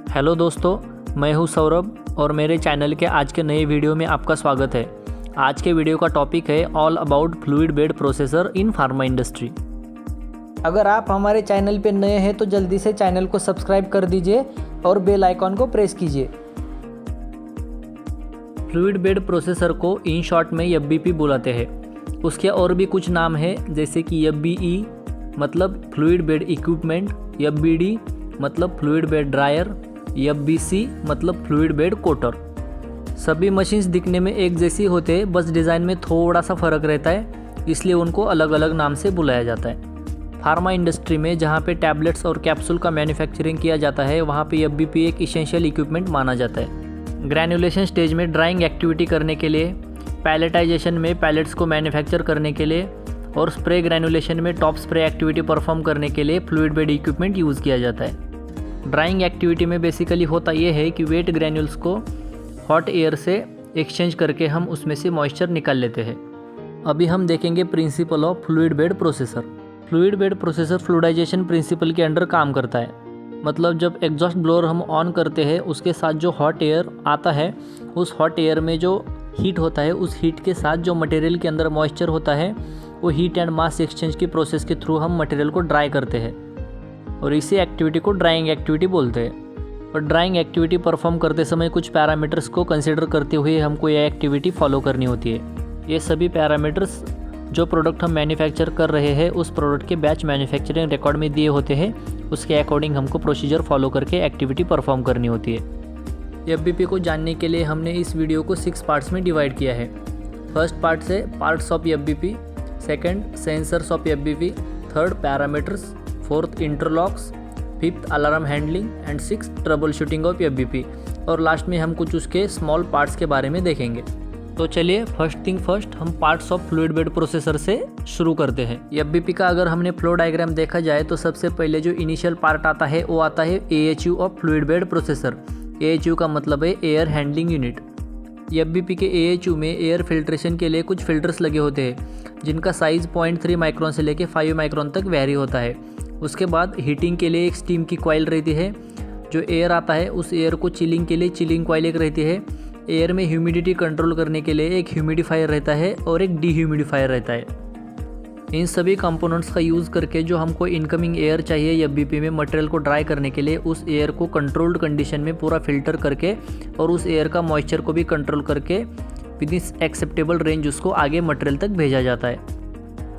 Hello दोस्तों, मैं हूं सौरभ और मेरे चैनल के आज के नए वीडियो में आपका स्वागत है। आज के वीडियो का टॉपिक है all about fluid bed processor in pharma industry. अगर आप हमारे चैनल पे नए हैं तो जल्दी से चैनल को सब्सक्राइब कर दीजिए और बेल आइकॉन को प्रेस कीजिए। फ्लूइड बेड प्रोसेसर को इन शॉर्ट में एफबीपी बुलाते हैं। उसके और भी कुछ नाम है जैसे कि एफबीई मतलब फ्लूइड बेड इक्विपमेंट, एफबीडी मतलब फ्लूइड बेड ड्रायर, एफबीसी मतलब फ्लूइड बेड कोटर। सभी मशीन्स दिखने में एक जैसी होते हैं, बस डिज़ाइन में थोड़ा सा फ़र्क रहता है, इसलिए उनको अलग अलग नाम से बुलाया जाता है। फार्मा इंडस्ट्री में जहाँ पे टैबलेट्स और कैप्सूल का मैन्युफैक्चरिंग किया जाता है, वहाँ पे एफबीपी एक इसेंशियल इक्विपमेंट माना जाता है। ग्रैन्युलेशन स्टेज में ड्राइंग एक्टिविटी करने के लिए, पैलेटाइजेशन में पैलेट्स को मैन्युफैक्चर करने के लिए और स्प्रे ग्रैन्युलेशन में टॉप स्प्रे एक्टिविटी परफॉर्म करने के लिए फ्लूइड बेड इक्विपमेंट यूज़ किया जाता है। ड्राइंग एक्टिविटी में बेसिकली होता ये है कि वेट ग्रैन्यूल्स को हॉट एयर से एक्सचेंज करके हम उसमें से मॉइस्चर निकाल लेते हैं। अभी हम देखेंगे principle of fluid bed processor. Fluid bed processor fluidisation principle के अंडर काम करता है। मतलब जब एग्जॉस्ट ब्लोअर हम ऑन करते हैं, उसके साथ जो हॉट एयर आता है, उस हॉट एयर में जो हीट होता है, उस हीट के साथ जो मटेरियल के अंदर मॉइस्चर होता है, वो हीट एंड मास एक्सचेंज की प्रोसेस के थ्रू हम मटेरियल को ड्राई करते हैं और इसी एक्टिविटी को ड्राइंग एक्टिविटी बोलते हैं। और ड्राइंग एक्टिविटी परफॉर्म करते समय कुछ पैरामीटर्स को कंसिडर करते हुए हमको यह एक्टिविटी फॉलो करनी होती है। ये सभी पैरामीटर्स जो प्रोडक्ट हम मैन्युफैक्चर कर रहे हैं, उस प्रोडक्ट के बैच मैन्युफैक्चरिंग रिकॉर्ड में दिए होते हैं, उसके अकॉर्डिंग हमको प्रोसीजर फॉलो करके एक्टिविटी परफॉर्म करनी होती है। एफबीपी को जानने के लिए हमने इस वीडियो को 6 पार्ट्स में डिवाइड किया है। फर्स्ट पार्ट से parts of FBP, second sensors of FBP, third parameters, fourth interlocks, fifth alarm handling and sixth troubleshooting of FBP और लास्ट में हम कुछ उसके स्मॉल पार्ट्स के बारे में देखेंगे। तो चलिए फर्स्ट थिंग फर्स्ट, हम parts of fluid bed processor से शुरू करते हैं। एफबीपी का अगर हमने फ्लो डायग्राम देखा जाए तो सबसे पहले जो इनिशियल पार्ट आता है वो आता है एएचयू ऑफ फ्लूइड बेड प्रोसेसर। एएचयू का मतलब है एयर हैंडलिंग यूनिट। एफबीपी के एएचयू में एयर फिल्ट्रेशन के लिए कुछ फिल्टर्स लगे होते हैं जिनका साइज़ 0.3 माइक्रोन से लेकर 5 माइक्रोन तक वेरी होता है। उसके बाद हीटिंग के लिए एक स्टीम की कॉइल रहती है। जो एयर आता है उस एयर को चिलिंग के लिए चिलिंग कॉइल एक रहती है। एयर में ह्यूमिडिटी कंट्रोल करने के लिए एक ह्यूमिडिफायर रहता है और एक डीह्यूमिडिफायर रहता है। इन सभी कंपोनेंट्स का यूज़ करके जो हमको इनकमिंग एयर चाहिए एफबीपी में मटेरियल को ड्राई करने के लिए, उस एयर को कंट्रोल्ड कंडीशन में पूरा फिल्टर करके और उस एयर का मॉइस्चर को भी कंट्रोल करके विद इन एक्सेप्टेबल रेंज उसको आगे मटेरियल तक भेजा जाता है।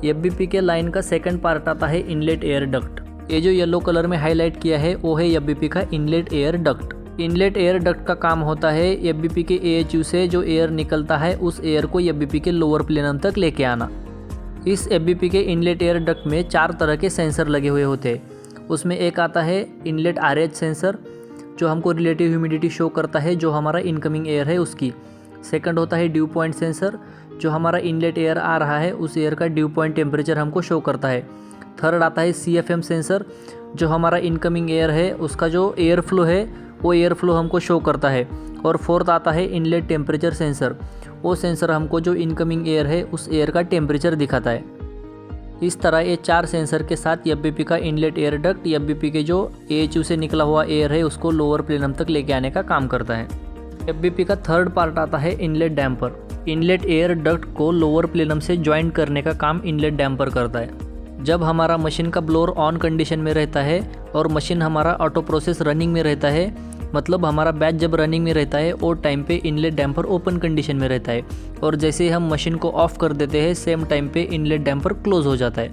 एफबीपी के लाइन का सेकंड पार्ट आता है इनलेट एयर डक्ट। ये जो येलो कलर में हाईलाइट किया है वो है एफबीपी का inlet air duct. Inlet air duct का काम होता है एफबीपी के एएचयू से जो एयर निकलता है उस एयर को एफबीपी के लोअर प्लेनम तक लेके आना। इस एफबीपी के इनलेट एयर डक्ट में 4 तरह के सेंसर लगे हुए होते हैं। उसमें एक आता है इनलेट आरएच सेंसर जो हमको रिलेटिव ह्यूमिडिटी शो करता है जो हमारा इनकमिंग एयर है उसकी। सेकंड होता है ड्यू पॉइंट सेंसर जो हमारा इनलेट एयर आ रहा है उस एयर का ड्यू पॉइंट टेम्परेचर हमको शो करता है। थर्ड आता है सीएफएम सेंसर जो हमारा इनकमिंग एयर है उसका जो एयर फ्लो है वो एयर फ्लो हमको शो करता है। और फोर्थ आता है इनलेट टेम्परेचर सेंसर। वो सेंसर हमको जो इनकमिंग एयर है उस एयर का टेम्परेचर दिखाता है। इस तरह ये 4 सेंसर के साथ एफबीपी का इनलेट एयर डक्ट एफबीपी के जो एएचयू से निकला हुआ एयर है उसको लोअर प्लेनम तक लेके आने का काम करता है। एफबीपी का थर्ड पार्ट आता है inlet damper. Inlet air duct को लोअर प्लेनम से ज्वाइंट करने का काम इनलेट डैम्पर करता है। जब हमारा मशीन का ब्लोअर ऑन कंडीशन में रहता है और मशीन हमारा ऑटो प्रोसेस रनिंग में रहता है, मतलब हमारा बैच जब रनिंग में रहता है और टाइम पे इनलेट डैम्पर ओपन कंडीशन में रहता है और जैसे हम मशीन को ऑफ कर देते हैं सेम टाइम पे इनलेट डैम्पर क्लोज हो जाता है।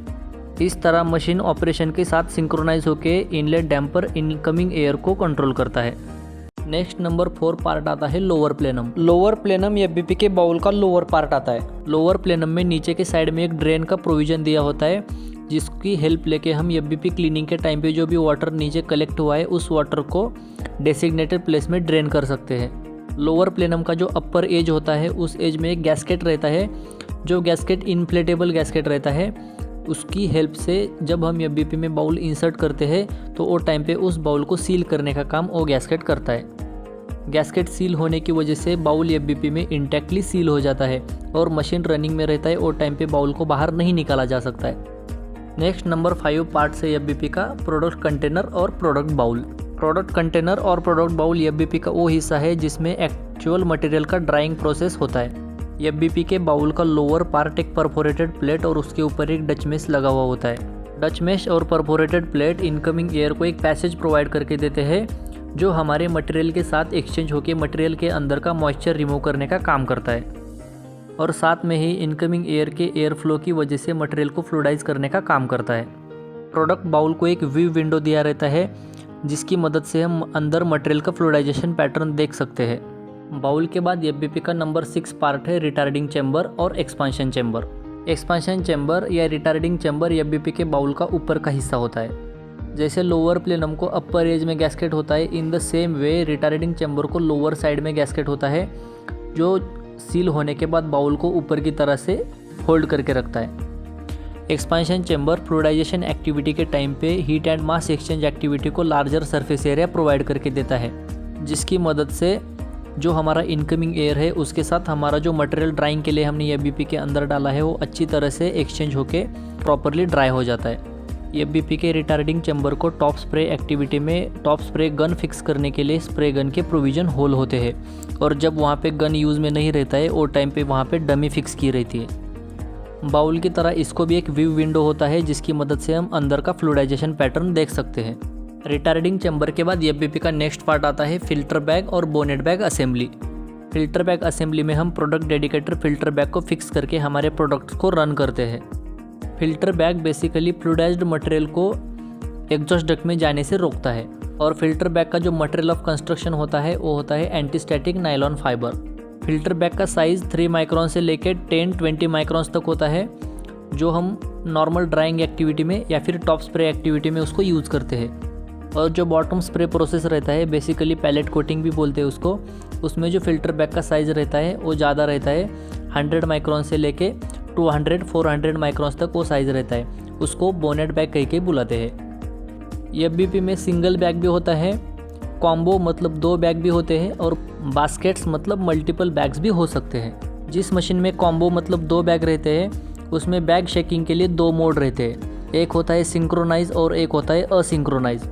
इस तरह मशीन ऑपरेशन के साथ सिंक्रोनाइज होकर इनलेट डैम्पर इनकमिंग एयर को कंट्रोल करता है। नेक्स्ट नंबर 4 पार्ट आता है लोअर प्लेनम। लोअर प्लेनम एफबीपी के बाउल का लोअर पार्ट आता है। लोअर प्लेनम में नीचे के साइड में एक ड्रेन का प्रोविजन दिया होता है जिसकी हेल्प लेके हम एफबीपी क्लीनिंग के टाइम पे जो भी वाटर नीचे कलेक्ट हुआ है उस वाटर को डेसिग्नेटेड प्लेस में ड्रेन कर सकते हैं। लोअर प्लेनम का जो अपर एज होता है उस एज में एक गैस्केट रहता है। जो गैस्केट इन्फ्लेटेबल गैस्केट रहता है उसकी हेल्प से जब हम एफबीपी में बाउल इंसर्ट करते हैं तो वो टाइम पे उस बाउल को सील करने का काम वो गैस्केट करता है। गैस्केट सील होने की वजह से बाउल एफबीपी में इंटैक्टली सील हो जाता है और मशीन रनिंग में रहता है और टाइम पे बाउल को बाहर नहीं निकाला जा सकता है। नेक्स्ट नंबर 5 पार्ट से एफबीपी का प्रोडक्ट कंटेनर और प्रोडक्ट बाउल। प्रोडक्ट कंटेनर और प्रोडक्ट बाउल एफबीपी का वो हिस्सा है जिसमें एक्चुअल मटेरियल का ड्राइंग प्रोसेस होता है। एफबीपी के बाउल का लोअर पार्ट एक परफोरेटेड प्लेट और उसके ऊपर एक डच मेश लगा हुआ होता है। डच मेश और परफोरेटेड प्लेट इनकमिंग एयर को एक पैसेज प्रोवाइड करके देते हैं जो हमारे मटेरियल के साथ एक्सचेंज होकर मटेरियल के अंदर का मॉइस्चर रिमूव करने का काम करता है, और साथ में ही इनकमिंग एयर के एयर फ्लो की वजह से मटेरियल को फ्लूइडाइज करने का काम करता है। प्रोडक्ट बाउल को एक व्यू विंडो दिया रहता है जिसकी मदद से हम अंदर मटेरियल का फ्लूइडाइजेशन पैटर्न देख सकते हैं। बाउल के बाद एफबीपी का नंबर 6 पार्ट है रिटार्डिंग चैम्बर और एक्सपांशन चैम्बर। एक्सपांशन चैम्बर या रिटार्डिंग चैम्बर एफबीपी के बाउल का ऊपर का हिस्सा होता है। जैसे लोअर प्लेनम को अपर एज में गैस्केट होता है, in the same way retarding chamber को लोअर साइड में गैस्केट होता है जो सील होने के बाद बाउल को ऊपर की तरह से होल्ड करके रखता है। एक्सपांशन चैम्बर फ्लूइडाइजेशन एक्टिविटी के टाइम पे heat and mass exchange activity को लार्जर सरफेस एरिया प्रोवाइड करके देता है, जिसकी मदद से जो हमारा इनकमिंग एयर है उसके साथ हमारा जो मटेरियल ड्राइंग के लिए हमने एफबीपी के अंदर डाला है वो अच्छी तरह से एक्सचेंज होके प्रॉपरली ड्राई हो जाता है। एफबीपी के रिटार्डिंग चैम्बर को टॉप स्प्रे एक्टिविटी में टॉप स्प्रे गन फिक्स करने के लिए स्प्रे गन के प्रोविज़न होल होते हैं, और जब वहाँ पे गन यूज़ में नहीं रहता है वो टाइम पे वहाँ पे डमी फिक्स की रहती है। बाउल की तरह इसको भी एक व्यू विंडो होता है जिसकी मदद से हम अंदर का फ्लूइडाइजेशन पैटर्न देख सकते हैं। रिटार्डिंग चैम्बर के बाद एफबीपी का नेक्स्ट पार्ट आता है फिल्टर बैग और bonnet bag assembly. Filter bag assembly में हम प्रोडक्ट डेडिकेटर फिल्टर बैग को फिक्स करके हमारे प्रोडक्ट्स को रन करते हैं। Filter bag basically fluidised material को एग्जॉस्ट डक्ट में जाने से रोकता है, और फिल्टर बैग का जो मटेरियल ऑफ कंस्ट्रक्शन होता है वो होता है antistatic nylon fibre. Filter bag का साइज़ 3 माइक्रॉन से लेकर 10-20 माइक्रॉन्स तक होता है, जो हम नॉर्मल ड्राइंग एक्टिविटी में या फिर टॉप स्प्रे एक्टिविटी में उसको यूज़ करते हैं। और जो बॉटम स्प्रे प्रोसेस रहता है बेसिकली पैलेट कोटिंग भी बोलते हैं उसको, उसमें जो फिल्टर बैग का साइज़ रहता है वो ज़्यादा रहता है, 100 माइक्रॉन से लेके 200-400 माइक्रॉन्स तक वो साइज़ रहता है, उसको बोनेट बैग कह के बुलाते हैं। एफबीपी में सिंगल बैग भी होता है, कॉम्बो मतलब 2 बैग भी होते हैं, और बास्केट्स मतलब मल्टीपल बैग्स भी हो सकते हैं। जिस मशीन में कॉम्बो मतलब 2 बैग रहते हैं उसमें बैग शेकिंग के लिए 2 मोड रहते हैं, एक होता है सिंक्रोनाइज और एक होता है असिंक्रोनाइज।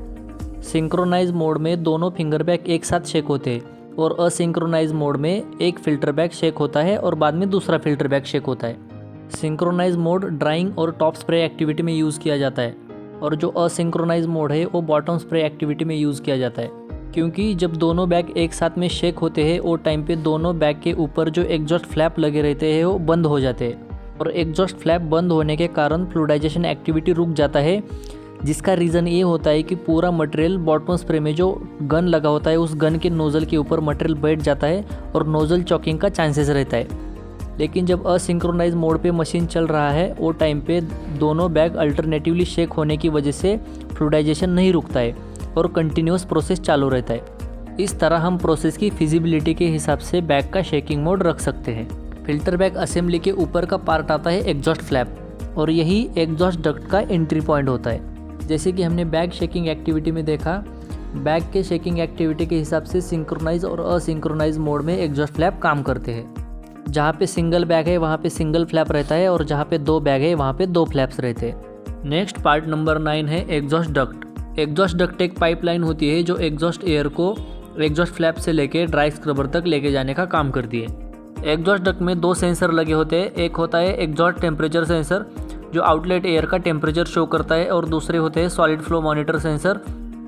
सिंक्रोनाइज मोड में दोनों फिंगर बैग एक साथ शेक होते हैं, और असिंक्रोनाइज मोड में एक फिल्टर बैग शेक होता है और बाद में दूसरा फिल्टर बैग शेक होता है। सिंक्रोनाइज मोड ड्राइंग और टॉप स्प्रे एक्टिविटी में यूज़ किया जाता है, और जो असिंक्रोनाइज मोड है वो बॉटम स्प्रे एक्टिविटी में यूज़ किया जाता है, क्योंकि जब दोनों बैग एक साथ में शेक होते हैं वो टाइम पे दोनों बैग के ऊपर जो एग्जॉस्ट फ्लैप लगे रहते हैं वो बंद हो जाते हैं, और एग्जॉस्ट फ्लैप बंद होने के कारण फ्लूइडाइजेशन एक्टिविटी रुक जाता है, जिसका रीज़न ये होता है कि पूरा मटेरियल बॉटम स्प्रे में जो गन लगा होता है उस गन के नोज़ल के ऊपर मटेरियल बैठ जाता है और नोज़ल चॉकिंग का चांसेस रहता है। लेकिन जब असिंक्रोनाइज मोड पे मशीन चल रहा है वो टाइम पे दोनों बैग अल्टरनेटिवली शेक होने की वजह से फ्लूइडाइजेशन नहीं रुकता है और कंटिन्यूस प्रोसेस चालू रहता है। इस तरह हम प्रोसेस की फिजिबिलिटी के हिसाब से बैग का शेकिंग मोड रख सकते हैं। फिल्टर बैग असेंबली के ऊपर का पार्ट आता है एग्जॉस्ट फ्लैप, और यही एग्जॉस्ट डक्ट का एंट्री पॉइंट होता है। जैसे कि हमने बैग शेकिंग एक्टिविटी में देखा, बैग के शेकिंग एक्टिविटी के हिसाब से सिंक्रोनाइज और असिंक्रोनाइज मोड में एग्जॉस्ट फ्लैप काम करते हैं। जहाँ पे सिंगल बैग है वहाँ पे सिंगल फ्लैप रहता है, और जहाँ पे 2 बैग है वहाँ पे 2 फ्लैप्स रहते हैं। नेक्स्ट पार्ट नंबर 9 है एग्जॉस्ट डक्ट। एग्जॉस्ट डक्ट एक पाइपलाइन होती है जो एग्जॉस्ट एयर को एग्जॉस्ट फ्लैप से लेके ड्राई स्क्रबर तक लेके जाने का काम करती है। एग्जॉस्ट डक्ट में 2 सेंसर लगे होते हैं, एक होता है एग्जॉस्ट टेम्परेचर सेंसर जो आउटलेट एयर का टेम्परेचर शो करता है, और दूसरे होते हैं solid flow monitor sensor.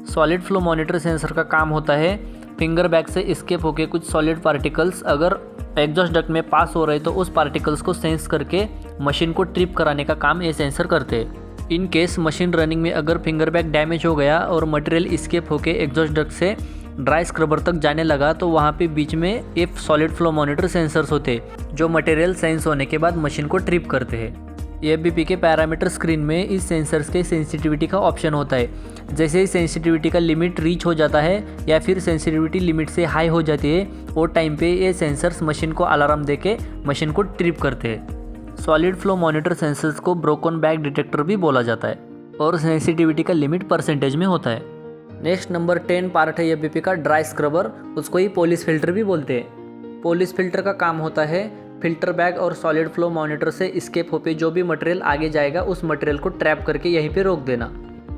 Solid flow monitor sensor का काम होता है फिंगर बैग से एस्केप होके कुछ सॉलिड पार्टिकल्स अगर एग्जॉस्ट डक्ट में पास हो रहे तो उस पार्टिकल्स को सेंस करके मशीन को ट्रिप कराने का काम ये सेंसर करते हैं। इन केस मशीन रनिंग में अगर फिंगर बैग डैमेज हो गया और मटेरियल एस्केप होके एग्जॉस्ट डक्ट से ड्राई स्क्रबर तक जाने लगा तो वहाँ पे बीच में एक सॉलिड फ्लो मॉनिटर सेंसर्स होते जो मटेरियल सेंस होने के बाद मशीन को ट्रिप करते हैं। एफबीपी के पैरामीटर स्क्रीन में इस सेंसर्स के सेंसिटिविटी का ऑप्शन होता है। जैसे ही सेंसिटिविटी का लिमिट रीच हो जाता है या फिर सेंसिटिविटी लिमिट से हाई हो जाती है वो टाइम पे ये सेंसर्स मशीन को अलार्म देके मशीन को ट्रिप करते हैं। सॉलिड फ्लो मॉनिटर सेंसर्स को ब्रोकन बैग डिटेक्टर भी बोला जाता है और सेंसिटिविटी का लिमिट परसेंटेज में होता है। नेक्स्ट नंबर 10 पार्ट है एफबीपी का ड्राई स्क्रबर, उसको ही पोलिस फिल्टर भी बोलते हैं। पोलिस फिल्टर का काम होता है फिल्टर बैग और सॉलिड फ्लो मॉनिटर से एस्केप होकर जो भी मटेरियल आगे जाएगा उस मटेरियल को ट्रैप करके यहीं पे रोक देना।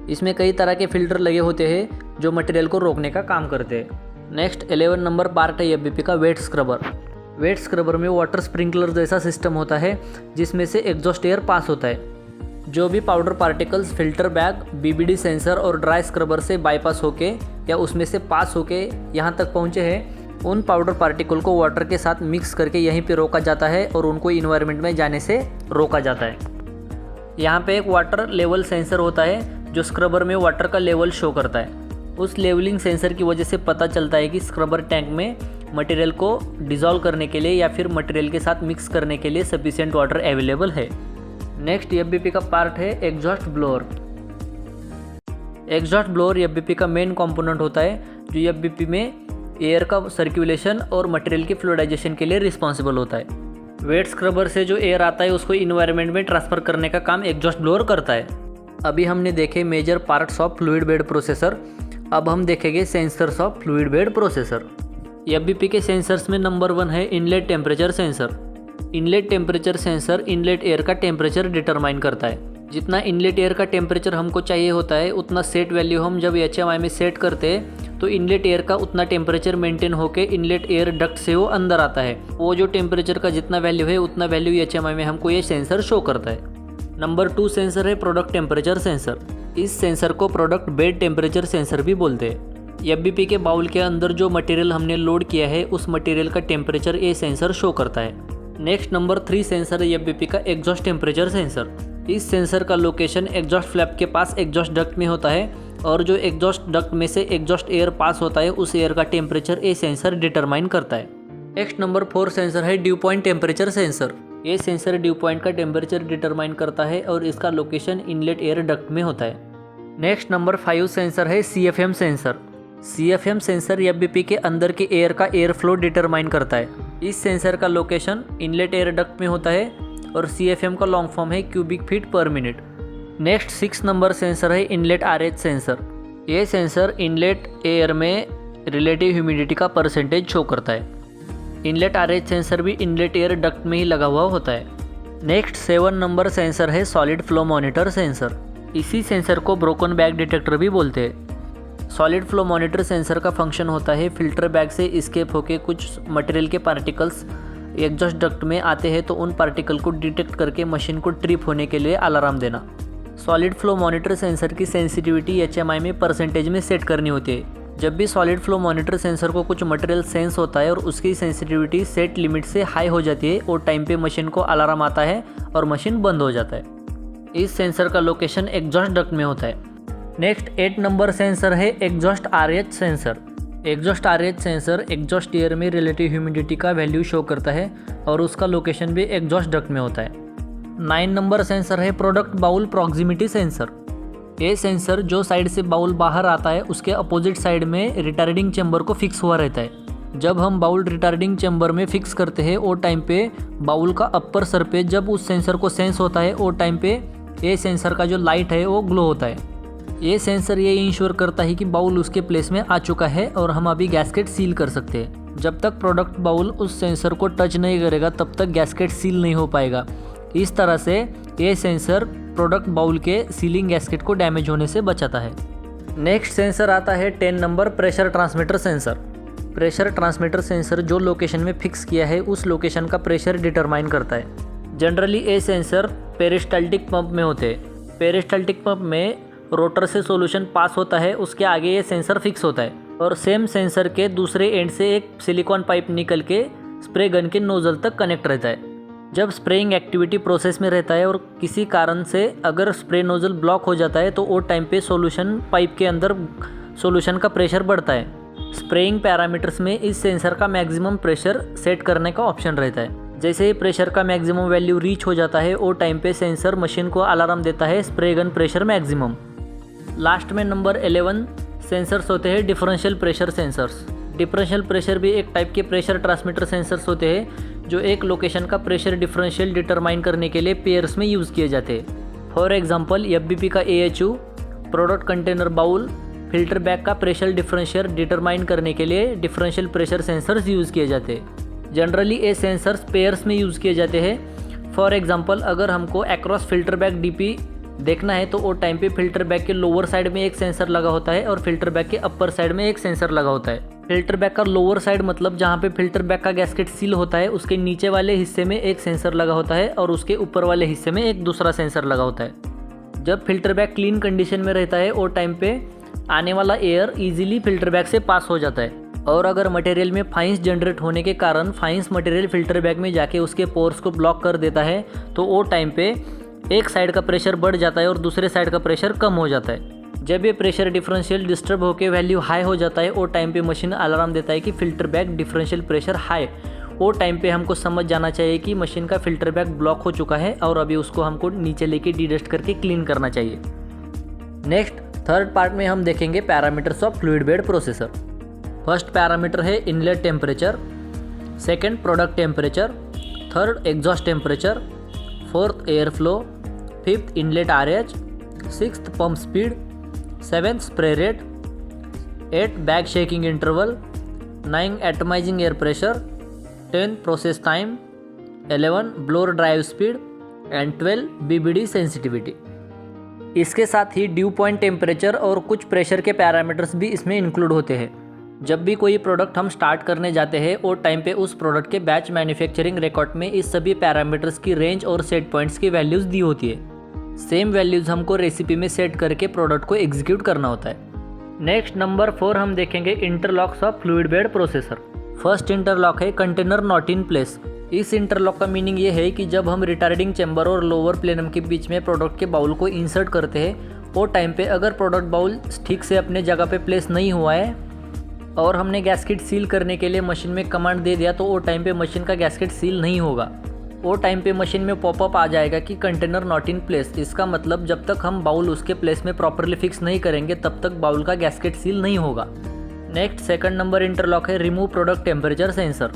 इसमें कई तरह के फिल्टर लगे होते हैं जो मटेरियल को रोकने का काम करते हैं। नेक्स्ट 11 नंबर पार्ट है एफबीपी का वेट स्क्रबर। वेट स्क्रबर में वाटर स्प्रिंकलर जैसा सिस्टम होता है जिसमें से एग्जॉस्ट एयर पास होता है। जो भी powder particles filter bag, BBD sensor और ड्राई स्क्रबर से बाईपास होके या उसमें से पास होके यहाँ तक पहुँचे हैं, उन पाउडर पार्टिकल को वाटर के साथ मिक्स करके यहीं पे रोका जाता है और उनको इन्वायरमेंट में जाने से रोका जाता है। यहाँ पे एक वाटर लेवल सेंसर होता है जो स्क्रबर में वाटर का लेवल शो करता है। उस लेवलिंग सेंसर की वजह से पता चलता है कि स्क्रबर टैंक में मटेरियल को डिज़ोल्व करने के लिए या फिर मटेरियल के साथ मिक्स करने के लिए सफिशिएंट वाटर अवेलेबल है। नेक्स्ट एफबीपी का पार्ट है एग्जॉस्ट ब्लोअर। एग्जॉस्ट ब्लोअर एफबीपी का मेन कंपोनेंट होता है जो एफबीपी में एयर का सर्कुलेशन और मटेरियल की फ्लूइडाइजेशन के लिए रिस्पॉन्सिबल होता है। वेट स्क्रबर से जो एयर आता है उसको इन्वायरमेंट में ट्रांसफ़र करने का काम एग्जॉस्ट ब्लोअर करता है। अभी हमने देखे major parts of fluid bed processor, अब हम देखेंगे sensors of fluid bed processor. FBP के सेंसर्स में नंबर 1 है inlet temperature sensor. Inlet temperature sensor inlet air का टेम्परेचर डिटरमाइन करता है। जितना इनलेट एयर का टेम्परेचर हमको चाहिए होता है उतना सेट वैल्यू हम जब HMI में सेट करते हैं तो इनलेट एयर का उतना टेम्परेचर मेंटेन होकर इनलेट एयर डक्ट से वो अंदर आता है। वो जो टेम्परेचर का जितना वैल्यू है उतना वैल्यू HMI में हमको ये सेंसर शो करता है। नंबर 2 सेंसर है प्रोडक्ट टेम्परेचर सेंसर। इस सेंसर को प्रोडक्ट बेड टेम्परेचर सेंसर भी बोलते हैं। एफबीपी के बाउल के अंदर जो मटेरियल हमने लोड किया है उस मटेरियल का टेम्परेचर ये सेंसर शो करता है। नेक्स्ट नंबर 3 सेंसर है एफबीपी का एग्जॉस्ट टेम्परेचर सेंसर। इस सेंसर का लोकेशन एग्जॉस्ट फ्लैप के पास एग्जॉस्ट डक्ट में होता है और जो एग्जॉस्ट डक्ट में से एग्जॉस्ट एयर पास होता है उस एयर का टेम्परेचर ये सेंसर डिटरमाइन करता है। नेक्स्ट नंबर 4 सेंसर है ड्यू पॉइंट टेम्परेचर सेंसर। ये सेंसर ड्यू पॉइंट का टेम्परेचर डिटरमाइन करता है और इसका लोकेशन इनलेट एयर डक्ट में होता है। नेक्स्ट नंबर 5 सेंसर है CFM सेंसर। CFM सेंसर एफबीपी के अंदर के एयर का एयर फ्लो डिटरमाइन करता है। इस सेंसर का लोकेशन इनलेट एयर डक्ट में होता है और CFM का लॉन्ग फॉर्म है क्यूबिक फीट पर मिनट। नेक्स्ट 6 नंबर सेंसर है इनलेट RH सेंसर। ये सेंसर इनलेट एयर में रिलेटिव ह्यूमिडिटी का परसेंटेज शो करता है। इनलेट RH सेंसर भी इनलेट एयर डक्ट में ही लगा हुआ होता है। नेक्स्ट 7 नंबर सेंसर है सॉलिड फ्लो मॉनिटर सेंसर। इसी सेंसर को ब्रोकन बैग डिटेक्टर भी बोलते हैं। सॉलिड फ्लो मॉनिटर सेंसर का फंक्शन होता है फिल्टर बैग से इस्केप होकर कुछ मटेरियल के पार्टिकल्स एग्जॉस्ट डक्ट में आते हैं तो उन पार्टिकल को डिटेक्ट करके मशीन को ट्रिप होने के लिए अलार्म देना। सॉलिड फ्लो मॉनिटर सेंसर की सेंसिटिविटी HMI में परसेंटेज में सेट करनी होती है। जब भी सॉलिड फ्लो मॉनिटर सेंसर को कुछ मटेरियल सेंस होता है और उसकी सेंसिटिविटी सेट लिमिट से हाई हो जाती है और टाइम पे मशीन को अलार्म आता है और मशीन बंद हो जाता है। इस सेंसर का लोकेशन एग्जॉस्ट डक्ट में होता है। नेक्स्ट 8 नंबर सेंसर है exhaust RH sensor. Exhaust RH sensor exhaust air में रिलेटिव ह्यूमिडिटी का वैल्यू शो करता है और उसका लोकेशन भी एग्जॉस्ट डक्ट में होता है। 9 नंबर सेंसर है प्रोडक्ट बाउल प्रॉक्सिमिटी सेंसर। ये सेंसर जो साइड से बाउल बाहर आता है उसके अपोजिट साइड में रिटार्डिंग चैम्बर को फिक्स हुआ रहता है। जब हम बाउल रिटार्डिंग चैम्बर में फिक्स करते हैं वो टाइम पे बाउल का अपर सरफेस जब उस सेंसर को सेंस होता है वो टाइम पे ये सेंसर का जो लाइट है वो ग्लो होता है। ये सेंसर ये इंश्योर करता है कि बाउल उसके प्लेस में आ चुका है और हम अभी गैस्केट सील कर सकते हैं। जब तक प्रोडक्ट बाउल उस सेंसर को टच नहीं करेगा तब तक गैस्केट सील नहीं हो पाएगा। इस तरह से ये सेंसर प्रोडक्ट बाउल के सीलिंग गैस्केट को डैमेज होने से बचाता है। नेक्स्ट सेंसर आता है 10 number pressure transmitter sensor. Pressure transmitter sensor जो लोकेशन में फिक्स किया है उस लोकेशन का प्रेशर डिटरमाइन करता है। जनरली ये सेंसर पेरिस्टाल्टिक पंप में होते हैं। पेरिस्टाल्टिक पंप में रोटर से सॉल्यूशन पास होता है, उसके आगे ये सेंसर फिक्स होता है और सेम सेंसर के दूसरे एंड से एक सिलिकॉन पाइप निकल के स्प्रे गन के नोजल तक कनेक्ट रहता है। जब स्प्रेइंग एक्टिविटी प्रोसेस में रहता है और किसी कारण से अगर स्प्रे नोजल ब्लॉक हो जाता है तो वो टाइम पे सॉल्यूशन पाइप के अंदर सॉल्यूशन का प्रेशर बढ़ता है। स्प्रेइंग पैरामीटर्स में इस सेंसर का मैक्सिमम प्रेशर सेट करने का ऑप्शन रहता है। जैसे ही प्रेशर का मैक्सिमम वैल्यू रीच हो जाता है वो टाइम पे सेंसर मशीन को अलार्म देता है spray gun pressure maximum. Last में नंबर 11 सेंसर्स होते हैं differential pressure sensors. Differential pressure भी एक टाइप के प्रेशर ट्रांसमीटर सेंसर्स होते हैं जो एक लोकेशन का प्रेशर डिफरेंशियल डिटरमाइन करने के लिए पेयर्स में यूज़ किए जाते हैं। फॉर एग्जांपल एफबीपी का AHU, product container bowl, filter bag का प्रेशर डिफरेंशियल डिटरमाइन करने के लिए डिफरेंशियल प्रेशर सेंसर्स यूज़ किए जाते हैं। जनरली ये सेंसर्स पेयर्स में यूज़ किए जाते हैं। फॉर एग्जांपल अगर हमको अक्रॉस फिल्टर बैग DP देखना है तो वो टाइम पे फिल्टर बैग के लोअर साइड में एक सेंसर लगा होता है और फिल्टर बैग के अपर साइड में एक सेंसर लगा होता है। फिल्टर बैग का लोअर साइड मतलब जहाँ पे फिल्टर बैग का गैस्केट सील होता है उसके नीचे वाले हिस्से में एक सेंसर लगा होता है और उसके ऊपर वाले हिस्से में एक दूसरा सेंसर लगा होता है। जब फिल्टर बैग क्लीन कंडीशन में रहता है वो टाइम पे आने वाला एयर इजीली फिल्टर बैग से पास हो जाता है। और अगर मटेरियल में फाइंस जनरेट होने के कारण फाइंस मटेरियल फिल्टर बैग में जाके उसके पोर्स को ब्लॉक कर देता है तो वो टाइम पे एक साइड का प्रेशर बढ़ जाता है और दूसरे साइड का प्रेशर कम हो जाता है। जब ये प्रेशर डिफरेंशियल डिस्टर्ब होकर वैल्यू हाई हो जाता है वो टाइम पे मशीन अलार्म देता है कि filter bag differential pressure high. वो टाइम पे हमको समझ जाना चाहिए कि मशीन का फिल्टर बैग ब्लॉक हो चुका है और अभी उसको हमको नीचे लेके डीडस्ट करके क्लीन करना चाहिए। नेक्स्ट थर्ड पार्ट में हम देखेंगे parameters of fluid bed processor. First parameter है inlet temperature, second product temperature, third exhaust temperature, fourth air flow, fifth inlet RH, sixth pump speed, seventh spray rate, 8 bag shaking interval, 9 atomising air pressure, 10 process time, 11 blower drive speed and 12 BBD sensitivity. इसके साथ ही due point temperature और कुछ pressure के parameters भी इसमें include होते हैं। जब भी कोई प्रोडक्ट हम स्टार्ट करने जाते हैं वो टाइम पे उस प्रोडक्ट के बैच मैन्युफैक्चरिंग रिकॉर्ड में इस सभी पैरामीटर्स की रेंज और सेट पॉइंट्स की वैल्यूज़ दी होती है। सेम वैल्यूज़ हमको रेसिपी में सेट करके प्रोडक्ट को एग्जीक्यूट करना होता है। नेक्स्ट नंबर 4 हम देखेंगे interlocks of fluid bed processor. First interlock है कंटेनर नॉट इन प्लेस। इस इंटरलॉक का मीनिंग ये है कि जब हम रिटार्डिंग चैम्बर और लोअर प्लेनम के बीच में प्रोडक्ट के बाउल को इंसर्ट करते हैं वो टाइम पे अगर प्रोडक्ट बाउल ठीक से अपने जगह पे प्लेस नहीं हुआ है और हमने गैस्केट सील करने के लिए मशीन में कमांड दे दिया तो वो टाइम पे मशीन का गैस्केट सील नहीं होगा। वो टाइम पे मशीन में पॉपअप आ जाएगा कि कंटेनर नॉट इन प्लेस। इसका मतलब जब तक हम बाउल उसके प्लेस में प्रॉपरली फिक्स नहीं करेंगे तब तक बाउल का गैस्केट सील नहीं होगा। नेक्स्ट सेकंड नंबर इंटरलॉक है रिमूव प्रोडक्ट टेम्परेचर सेंसर।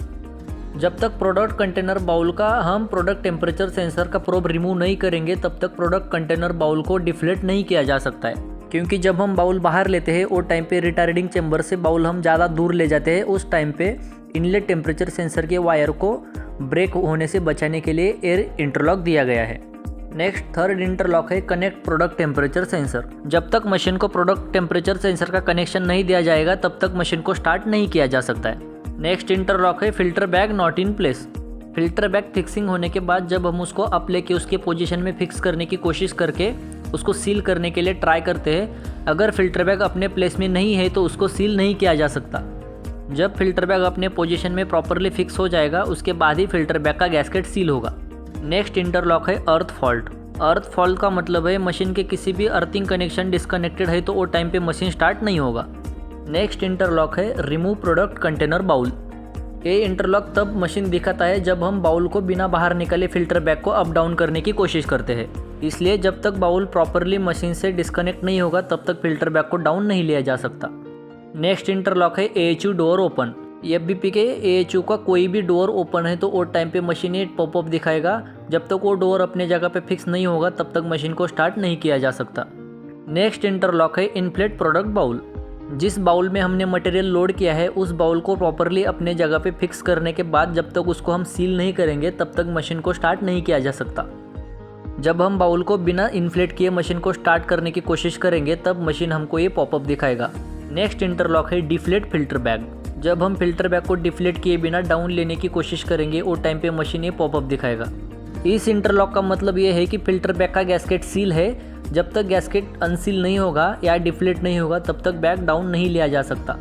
जब तक प्रोडक्ट कंटेनर बाउल का हम प्रोडक्ट टेम्परेचर सेंसर का प्रोब रिमूव नहीं करेंगे तब तक प्रोडक्ट कंटेनर बाउल को डिफ्लेट नहीं किया जा सकता है। क्योंकि जब हम बाउल बाहर लेते हैं वो टाइम पे रिटार्डिंग चैम्बर से बाउल हम ज़्यादा दूर ले जाते हैं, उस टाइम पे इनलेट टेम्परेचर सेंसर के वायर को ब्रेक होने से बचाने के लिए एयर इंटरलॉक दिया गया है। नेक्स्ट थर्ड इंटरलॉक है कनेक्ट प्रोडक्ट टेम्परेचर सेंसर। जब तक मशीन को प्रोडक्ट टेम्परेचर सेंसर का कनेक्शन नहीं दिया जाएगा तब तक मशीन को स्टार्ट नहीं किया जा सकता है। नेक्स्ट इंटरलॉक है filter bag not in place. Filter bag fixing होने के बाद जब हम उसको अप लेके उसके पोजीशन में फिक्स करने की कोशिश करके उसको सील करने के लिए ट्राई करते हैं, अगर फिल्टर बैग अपने प्लेस में नहीं है तो उसको सील नहीं किया जा सकता। जब फिल्टर बैग अपने पोजीशन में प्रॉपरली फिक्स हो जाएगा उसके बाद ही फिल्टर बैग का गैस्केट सील होगा। नेक्स्ट इंटरलॉक है अर्थ फॉल्ट। अर्थ फॉल्ट का मतलब है मशीन के किसी भी अर्थिंग कनेक्शन डिस्कनेक्टेड है तो वो टाइम पे मशीन स्टार्ट नहीं होगा। नेक्स्ट इंटरलॉक है रिमूव प्रोडक्ट कंटेनर बाउल। ये इंटरलॉक तब मशीन दिखाता है जब हम बाउल को बिना बाहर निकाले फिल्टर बैग को अप डाउन करने की कोशिश करते हैं। इसलिए जब तक बाउल प्रॉपरली मशीन से डिस्कनेक्ट नहीं होगा तब तक फिल्टर बैग को डाउन नहीं लिया जा सकता। नेक्स्ट इंटरलॉक है AHU डोर ओपन। FBP के AHU का कोई भी डोर ओपन है तो वो टाइम पे मशीन ये पॉपअप दिखाएगा। जब तक वो डोर अपने जगह पे फिक्स नहीं होगा तब तक मशीन को स्टार्ट नहीं किया जा सकता। नेक्स्ट इंटरलॉक है इनफ्लेट प्रोडक्ट बाउल। जिस बाउल में हमने मटेरियल लोड किया है उस बाउल को प्रॉपरली अपने जगह पे फिक्स करने के बाद जब तक उसको हम सील नहीं करेंगे तब तक मशीन को स्टार्ट नहीं किया जा सकता। जब हम बाउल को बिना इन्फ्लेट किए मशीन को स्टार्ट करने की कोशिश करेंगे तब मशीन हमको ये पॉपअप दिखाएगा। नेक्स्ट इंटरलॉक है डिफ्लेट फिल्टर बैग। जब हम फिल्टर बैग को डिफ्लेट किए बिना डाउन लेने की कोशिश करेंगे वो टाइम पे मशीन ये पॉपअप दिखाएगा। इस इंटरलॉक का मतलब ये है कि फिल्टर बैग का गैस्केट सील है। जब तक गैस्केट अनसील नहीं होगा या डिफ्लेट नहीं होगा तब तक बैग डाउन नहीं लिया जा सकता।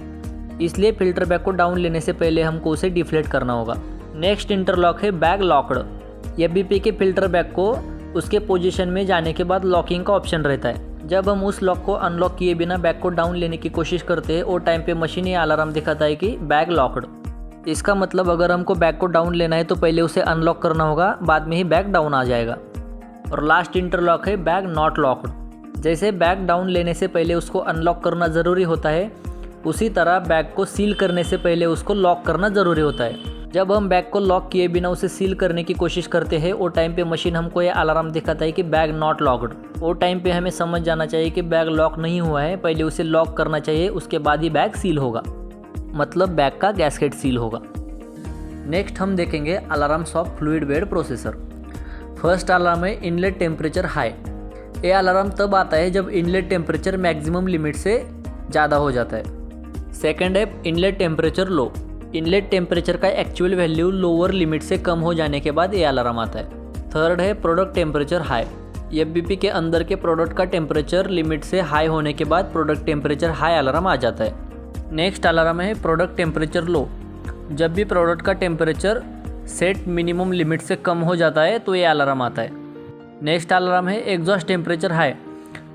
इसलिए फिल्टर बैग को डाउन लेने से पहले हमको उसे डिफ्लेट करना होगा। नेक्स्ट इंटरलॉक है बैग लॉक्ड। FBP के फिल्टर बैग को उसके पोजीशन में जाने के बाद लॉकिंग का ऑप्शन रहता है। जब हम उस लॉक को अनलॉक किए बिना बैग को डाउन लेने की कोशिश करते हैं वो टाइम पे मशीन ये अलार्म दिखाता है कि बैग लॉक्ड। इसका मतलब अगर हमको बैग को डाउन लेना है तो पहले उसे अनलॉक करना होगा, बाद में ही बैग डाउन आ जाएगा। और लास्ट इंटरलॉक है बैग नॉट लॉक्ड। जैसे बैग डाउन लेने से पहले उसको अनलॉक करना ज़रूरी होता है उसी तरह बैग को सील करने से पहले उसको लॉक करना ज़रूरी होता है। जब हम बैग को लॉक किए बिना उसे सील करने की कोशिश करते हैं वो टाइम पे मशीन हमको ये अलार्म दिखाता है कि बैग नॉट लॉक्ड। वो टाइम पे हमें समझ जाना चाहिए कि बैग लॉक नहीं हुआ है, पहले उसे लॉक करना चाहिए, उसके बाद ही बैग सील होगा, मतलब बैग का गैस्केट सील होगा। नेक्स्ट हम देखेंगे alarms of fluid bed processor. First alarm है इनलेट टेम्परेचर हाई। ये अलार्म तब आता है जब इनलेट टेम्परेचर मैक्सिमम लिमिट से ज़्यादा हो जाता है। सेकंड है inlet temperature low. Inlet temperature का एक्चुअल वैल्यू लोअर लिमिट से कम हो जाने के बाद ये अलार्म आता है। थर्ड है प्रोडक्ट टेम्परेचर हाई। एफबीपी के अंदर के प्रोडक्ट का टेम्परेचर लिमिट से हाई होने के बाद प्रोडक्ट टेम्परेचर हाई अलार्म आ जाता है। नेक्स्ट अलार्म है प्रोडक्ट टेम्परेचर लो। जब भी प्रोडक्ट का टेम्परेचर सेट मिनिमम लिमिट से कम हो जाता है तो ये अलार्म आता है। नेक्स्ट अलार्म है एग्जॉस्ट टेम्परेचर हाई।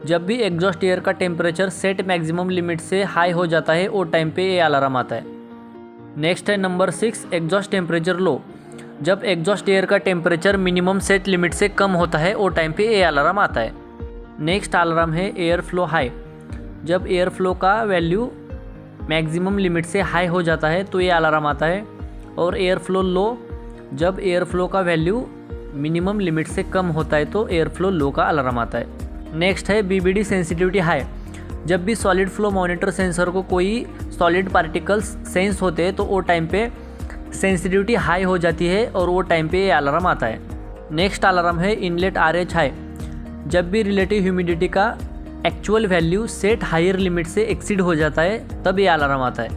जब भी एग्जॉस्ट एयर का टेम्परेचर सेट मैक्सिमम लिमिट से हाई हो जाता है वो टाइम पे ये अलार्म आता है। नेक्स्ट है नंबर 6 एग्जॉस्ट टेम्परेचर लो। जब एग्जॉस्ट एयर का टेम्परेचर मिनिमम सेट लिमिट से कम होता है वो टाइम पे ये अलार्म आता है। नेक्स्ट अलार्म है एयर फ्लो हाई। जब एयर फ्लो का वैल्यू मैक्सिमम लिमिट से हाई हो जाता है तो ये अलार्म आता है। और एयर फ्लो लो, जब एयर फ्लो का वैल्यू मिनिमम लिमिट से कम होता है तो एयर फ्लो लो का अलार्म आता है। नेक्स्ट है बीबीडी सेंसिटिविटी हाई। जब भी सॉलिड फ्लो मॉनिटर सेंसर को कोई सॉलिड पार्टिकल्स सेंस होते हैं तो वो टाइम पे सेंसिटिविटी हाई हो जाती है और वो टाइम पे ये अलार्म आता है। नेक्स्ट अलार्म है इनलेट आरएच हाई। जब भी रिलेटिव ह्यूमिडिटी का actual value set higher limit से एक्सीड हो जाता है तब ये अलार्म आता है।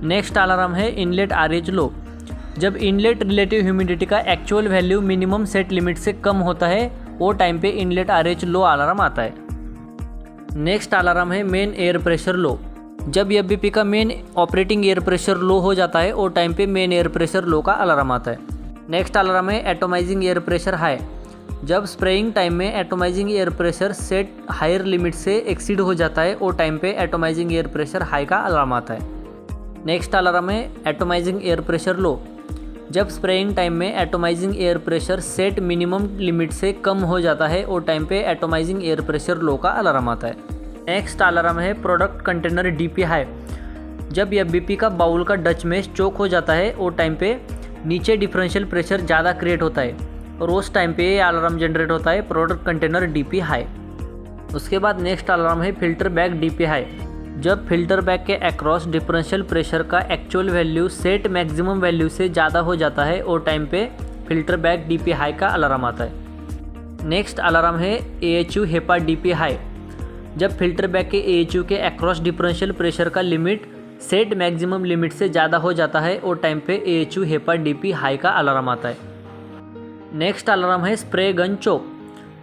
नेक्स्ट अलार्म है इनलेट आरएच लो। जब इनलेट रिलेटिव ह्यूमिडिटी का actual value minimum set limit से कम होता है वो टाइम पे इनलेट आरएच लो अलार्म आता है। नेक्स्ट अलार्म है मेन एयर प्रेशर लो। जब एफबीपी का मेन ऑपरेटिंग एयर प्रेशर लो हो जाता है वो टाइम पे मेन एयर प्रेशर लो का अलार्म आता है। नेक्स्ट अलार्म है एटोमाइजिंग एयर प्रेशर हाई। जब स्प्रेइंग टाइम में atomising air pressure set higher limit से एक्सीड हो जाता है वो टाइम पे एटोमाइजिंग एयर प्रेशर हाई का अलार्म आता है। नेक्स्ट अलार्म है एटोमाइजिंग एयर प्रेशर लो। जब स्प्रेइंग टाइम में atomising air pressure set minimum limit से कम हो जाता है वो टाइम पे एटोमाइजिंग एयर प्रेशर लो का अलार्म आता है। नेक्स्ट अलार्म है प्रोडक्ट कंटेनर डीपी हाई। जब एफबीपी का बाउल का डच मेश चोक हो जाता है वो टाइम पे नीचे डिफरेंशियल प्रेशर ज़्यादा क्रिएट होता है और उस टाइम पे ये अलार्म जनरेट होता है प्रोडक्ट कंटेनर डीपी हाई। उसके बाद नेक्स्ट अलार्म है फिल्टर बैग डीपी हाई। जब फिल्टर बैग के अक्रॉस डिफरेंशियल प्रेशर का actual value set maximum value से ज़्यादा हो जाता है वो टाइम पे फिल्टर बैग डीपी हाई का अलार्म आता है। नेक्स्ट अलार्म है एएचयू हेपा डीपी हाई। जब फिल्टर बैग के एएचयू के अक्रॉस डिफरेंशियल प्रेशर का लिमिट सेट मैक्सिमम लिमिट से ज़्यादा हो जाता है वो टाइम पे एएचयू हेपा डीपी हाई का अलार्म आता है। नेक्स्ट अलार्म है स्प्रे गन चोक।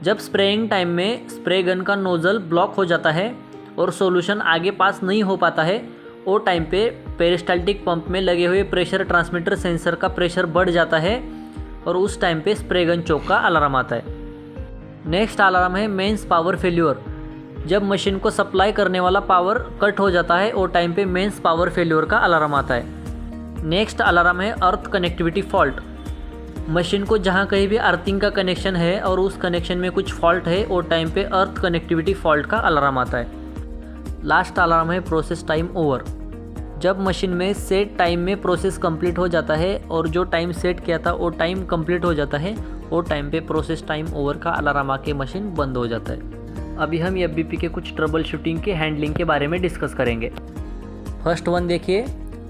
जब स्प्रेइंग टाइम में स्प्रे गन का नोज़ल ब्लॉक हो जाता है और सॉल्यूशन आगे पास नहीं हो पाता है वो टाइम पे पेरिस्टाल्टिक पंप में लगे हुए प्रेशर ट्रांसमीटर सेंसर का प्रेशर बढ़ जाता है और उस टाइम पे स्प्रे गन चोक का अलार्म आता है। नेक्स्ट अलार्म है मेंस पावर फेल्यूर। जब मशीन को सप्लाई करने वाला पावर कट हो जाता है वो टाइम पे मेंस पावर फेल्यूर का अलार्म आता है। नेक्स्ट अलार्म है अर्थ कनेक्टिविटी फॉल्ट। मशीन को जहाँ कहीं भी अर्थिंग का कनेक्शन है और उस कनेक्शन में कुछ फॉल्ट है वो टाइम पे अर्थ कनेक्टिविटी फॉल्ट का अलार्म आता है। लास्ट अलार्म है प्रोसेस टाइम ओवर। जब मशीन में सेट टाइम में प्रोसेस कंप्लीट हो जाता है और जो टाइम सेट किया था वो टाइम कंप्लीट हो जाता है वो टाइम पे प्रोसेस टाइम ओवर का अलार्म आके मशीन बंद हो जाता है। अभी हम एफबीपी के कुछ ट्रबल शूटिंग के हैंडलिंग के बारे में डिस्कस करेंगे। फर्स्ट वन देखिए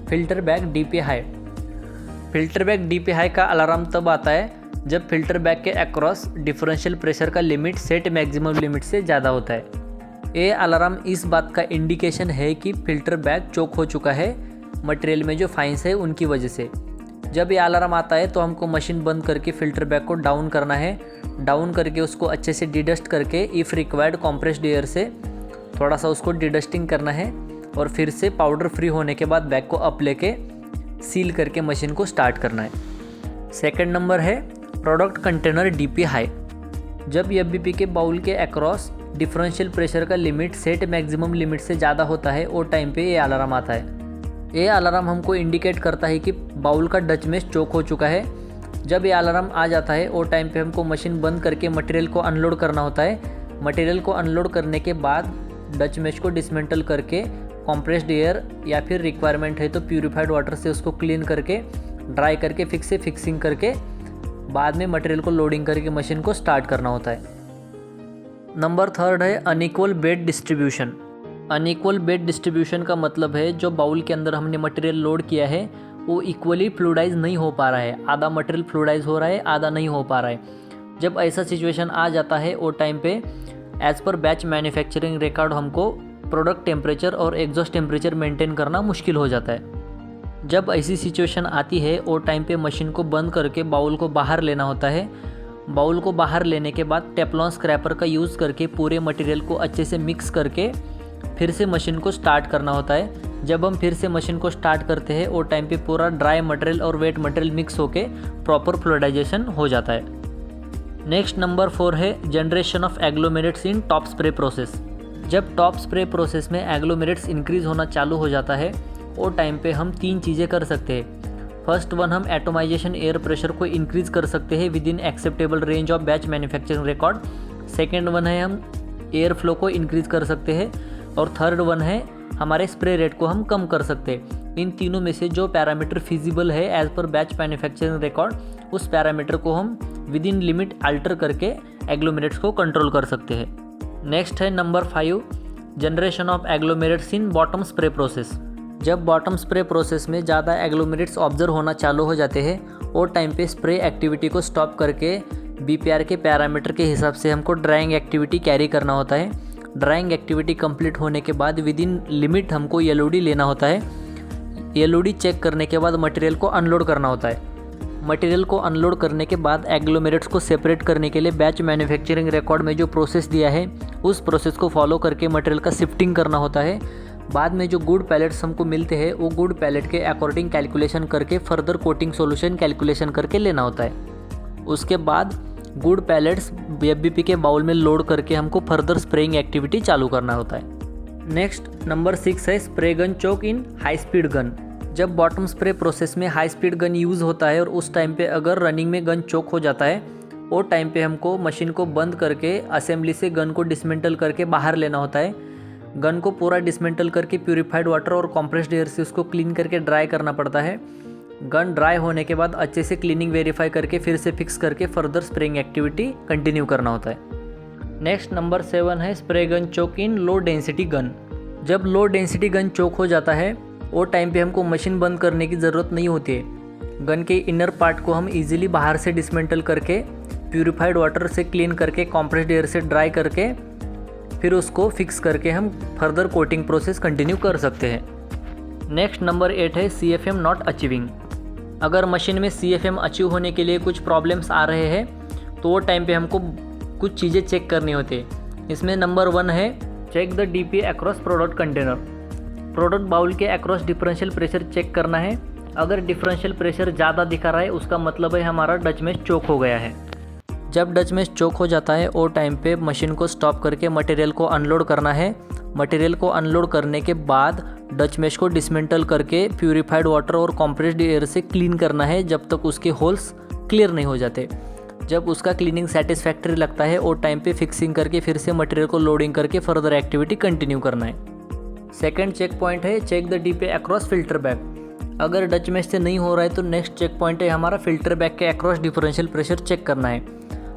filter bag DP high. Filter bag DP high का अलार्म तब आता है जब फिल्टर बैग के अक्रॉस डिफरेंशियल प्रेशर का लिमिट सेट मैक्सिमम लिमिट से ज़्यादा होता है। ये अलार्म इस बात का इंडिकेशन है कि फिल्टर बैग चोक हो चुका है मटेरियल में जो फाइंस है उनकी वजह से। जब ये अलार्म आता है तो हमको मशीन बंद करके फिल्टर बैग को डाउन करना है। डाउन करके उसको अच्छे से डिडस्ट करके इफ़ रिक्वायर्ड कॉम्प्रेस्ड एयर से थोड़ा सा उसको डिडस्टिंग करना है और फिर से पाउडर फ्री होने के बाद बैग को अप लेके सील करके मशीन को स्टार्ट करना है। सेकंड नंबर है प्रोडक्ट कंटेनर डीपी हाई। जब एफबीपी के बाउल के अक्रॉस डिफरेंशियल प्रेशर का लिमिट सेट मैक्सिमम लिमिट से ज़्यादा होता है वो टाइम पे ये अलार्म आता है। ये अलार्म हमको इंडिकेट करता है कि बाउल का डच मेश चोक हो चुका है। जब ये अलार्म आ जाता है वो टाइम पे हमको मशीन बंद करके मटेरियल को अनलोड करना होता है। मटेरियल को अनलोड करने के बाद डच मेश को डिसमेंटल करके कॉम्प्रेस्ड एयर या फिर रिक्वायरमेंट है तो प्यूरिफाइड वाटर से उसको क्लीन करके ड्राई करके फिक्स से फिक्सिंग करके बाद में मटेरियल को लोडिंग करके मशीन को स्टार्ट करना होता है। नंबर थर्ड है unequal bed distribution. Unequal bed distribution का मतलब है जो बाउल के अंदर हमने मटेरियल लोड किया है वो इक्वली फ्लूइडाइज नहीं हो पा रहा है। आधा मटेरियल फ्लूइडाइज हो रहा है, आधा नहीं हो पा रहा है। जब ऐसा सिचुएशन आ जाता है वो टाइम पे as per batch manufacturing record हमको प्रोडक्ट टेम्परेचर और एग्जॉस्ट टेम्परेचर मेंटेन करना मुश्किल हो जाता है। जब ऐसी सिचुएशन आती है वो टाइम पे मशीन को बंद करके बाउल को बाहर लेना होता है। बाउल को बाहर लेने के बाद टेफ्लॉन स्क्रैपर का यूज़ करके पूरे मटेरियल को अच्छे से मिक्स करके फिर से मशीन को स्टार्ट करना होता है। जब हम फिर से मशीन को स्टार्ट करते हैं वो टाइम पे पूरा ड्राई मटेरियल और वेट मटेरियल मिक्स होके प्रॉपर फ्लूइडाइजेशन हो जाता है। नेक्स्ट नंबर 4 है generation of agglomerates in top spray process. जब टॉप स्प्रे प्रोसेस में एग्लोमेरेट्स इंक्रीज़ होना चालू हो जाता है वो टाइम पे हम 3 चीज़ें कर सकते हैं। फर्स्ट वन, हम एटोमाइजेशन एयर प्रेशर को इंक्रीज़ कर सकते हैं with in acceptable range of batch manufacturing record. Second one है हम एयर फ्लो को इंक्रीज़ कर सकते हैं। और थर्ड वन है हमारे स्प्रे रेट को हम कम कर सकते हैं। इन तीनों में से जो पैरामीटर फिजिबल है as per batch manufacturing record, उस पैरामीटर को हम विद इन लिमिट अल्टर करके एग्लोमेरेट्स को कंट्रोल कर सकते हैं। नेक्स्ट है number 5, generation of agglomerates in bottom spray process. जब बॉटम स्प्रे प्रोसेस में ज़्यादा एग्लोमेरेट्स ऑब्जर्व होना चालू हो जाते हैं वो टाइम पे स्प्रे एक्टिविटी को स्टॉप करके बीपीआर के पैरामीटर के हिसाब से हमको ड्राइंग एक्टिविटी कैरी करना होता है। ड्राइंग एक्टिविटी कंप्लीट होने के बाद विद इन लिमिट हमको एलओडी लेना होता है। एलओडी चेक करने के बाद मटेरियल को अनलोड करना होता है। मटेरियल को अनलोड करने के बाद एग्लोमेरेट्स को सेपरेट करने के लिए बैच मैन्युफैक्चरिंग रिकॉर्ड में जो प्रोसेस दिया है उस प्रोसेस को फॉलो करके मटेरियल का शिफ्टिंग करना होता है। बाद में जो गुड पैलेट्स हमको मिलते हैं वो गुड पैलेट के अकॉर्डिंग कैलकुलेशन करके फर्दर कोटिंग सॉल्यूशन कैलकुलेशन करके लेना होता है। उसके बाद गुड पैलेट्स एफबीपी के बाउल में लोड करके हमको फर्दर स्प्रेइंग एक्टिविटी चालू करना होता है। नेक्स्ट नंबर 6 है spray gun choke in high speed gun. जब बॉटम स्प्रे प्रोसेस में हाई स्पीड गन यूज़ होता है और उस टाइम पे अगर रनिंग में गन चोक हो जाता है वो टाइम पे हमको मशीन को बंद करके असेंबली से गन को डिसमेंटल करके बाहर लेना होता है। गन को पूरा डिसमेंटल करके प्यूरिफाइड वाटर और कॉम्प्रेस्ड एयर से उसको क्लीन करके ड्राई करना पड़ता है। गन ड्राई होने के बाद अच्छे से क्लीनिंग वेरीफाई करके फिर से फिक्स करके फर्दर स्प्रेइंग एक्टिविटी कंटिन्यू करना होता है। नेक्स्ट नंबर 7 है स्प्रे गन चोक इन लो डेंसिटी गन। जब लो डेंसिटी गन चोक हो जाता है वो टाइम पे हमको मशीन बंद करने की ज़रूरत नहीं होती है। गन के इनर पार्ट को हम इजीली बाहर से डिसमेंटल करके प्यूरिफाइड वाटर से क्लीन करके कॉम्प्रेस्ड एयर से ड्राई करके फिर उसको फिक्स करके हम फर्दर कोटिंग प्रोसेस कंटिन्यू कर सकते हैं। नेक्स्ट नंबर 8 है CFM नॉट अचीविंग। अगर मशीन में CFM अचीव होने के लिए कुछ प्रॉब्लम्स आ रहे हैं तो वो टाइम पे हमको कुछ चीज़ें चेक करनी होती है। इसमें नंबर 1 है check the DPA across product container. Product bowl के अक्रॉस डिफरेंशियल प्रेशर चेक करना है। अगर डिफरेंशियल प्रेशर ज़्यादा दिखा रहा है उसका मतलब है हमारा डच मेश चोक हो गया है। जब डच मेश चोक हो जाता है वो टाइम पे मशीन को स्टॉप करके मटेरियल को अनलोड करना है। मटेरियल को अनलोड करने के बाद डच मेश को डिसमेंटल करके प्यूरिफाइड वाटर और कॉम्प्रेस्ड एयर से क्लीन करना है जब तक उसके होल्स क्लियर नहीं हो जाते। जब उसका क्लीनिंग सेटिस्फैक्टरी लगता है वो टाइम पे फिक्सिंग करके फिर से मटेरियल को लोडिंग करके फर्दर एक्टिविटी कंटिन्यू करना है। सेकेंड चेक पॉइंट है check the DPA across filter bag. अगर डच मेश से नहीं हो रहा है तो नेक्स्ट चेक पॉइंट है हमारा फिल्टर बैग के अक्रॉस डिफरेंशियल प्रेशर चेक करना है।